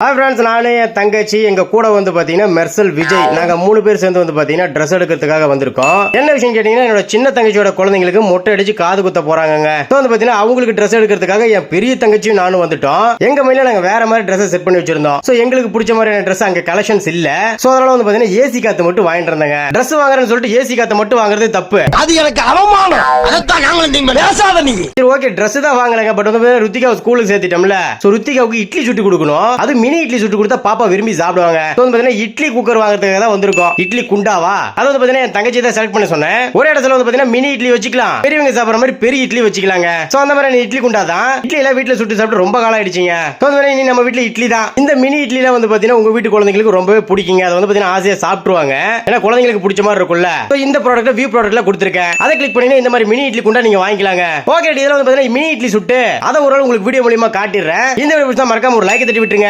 Hi friends, நானே என் தங்கச்சி எங்க கூட வந்து பாத்தீங்கன்னா மெர்சல் விஜய் நாங்க 3 பேர் சேர்ந்து வந்து பாத்தீங்கன்னா ட்ரெஸ் எடுக்கிறதுக்காக வந்திருக்கோம். என்ன விஷயம் கேட்டீங்கன்னா, என்னோட சின்ன தங்கச்சியோட குழந்தைங்களுக்கு மொட்டை அடிச்சு காது குத்த போறாங்க. வந்து பாத்தீங்கன்னா அவங்களுக்கு ட்ரெஸ் எடுக்கிறதுக்காக என் பெரிய தங்கச்சியும் நானும் வந்துட்டோம். எங்க மையில நாங்க வேற மாதிரி ட்ரெஸ் செட் பண்ணி வச்சிருந்தோம். சோ எங்களுக்கு பிடிச்ச மாதிரியான ட்ரெஸ் அங்க கலெக்ஷன்ஸ் இல்ல. சோ அதனால வந்து பாத்தீங்கன்னா ஏசி காத்து மட்டும் வாங்கிட்டு இருந்தாங்க. ட்ரெஸ் வாங்குறேன்னு சொல்லிட்டு ஏசி காத்து மட்டும் வாங்குறது தப்பு. அது எனக்கு அவமானம். அதான் நாங்க பேசாத நீ. சரி, ஓகே, ட்ரெஸ் தான் வாங்கலங்க. பட் வந்து ருத்திகா ஸ்கூலுக்கு சேர்த்துட்டோம்ல. சோ ருத்திகாவுக்கு இட்லி சுட்டு கொடுக்கணும். அது மினி இட்லி சுட்டு கொடுத்தா பாப்பா விரும்பி சாப்பிடுவாங்க. இட்லி குக்கர் வாங்குறதுக்காக தான் வந்திருக்கோம். இட்லி குண்டாவா, அது வந்து பாத்தீங்கன்னா என் தங்கச்சி தான் செலக்ட் பண்ண சொன்னேன். ஒரே இடத்துல வந்து பாத்தீங்கன்னா மினி இட்லி வச்சுக்கலாம், பெரியவங்க சாப்பிடுற மாதிரி பெரிய இட்லி வச்சுக்கலாங்க. சோ அந்த மாதிரி இட்லி குண்டா தான். இட்லி எல்லாம் வீட்டுல சுட்டு சாப்பிட்டு ரொம்ப காலம் ஆயிடுச்சுங்க. இனி நம்ம வீட்டுல இட்லி தான். இந்த மினி இட்லில வந்து பாத்தீங்கன்னா உங்க வீட்டு குழந்தைங்களுக்கு ரொம்பவே பிடிக்குங்க. அதை வந்து பாத்தீங்கன்னா ஆசையா சாப்பிட்டுருவாங்க. ஏன்னா குழந்தைங்களுக்கு பிடிச்ச மாதிரி இருக்கும்ல. இந்த ப்ராடக்ட் வியூ ப்ராடக்ட்ல கொடுத்துருக்கேன். அதை கிளிக் பண்ணி இந்த மாதிரி மினி இட்லி குண்டா நீங்க வாங்கிக்கலாங்க. ஓகே, இதெல்லாம் வந்து பாத்தீங்கன்னா மினி இட்லி சுட்டு அதை ஒரு உங்களுக்கு வீடியோ மூலமா காட்டிடுறேன். இந்த வீடியோ மறக்காம ஒரு லைக் தட்டி விட்டுருங்க.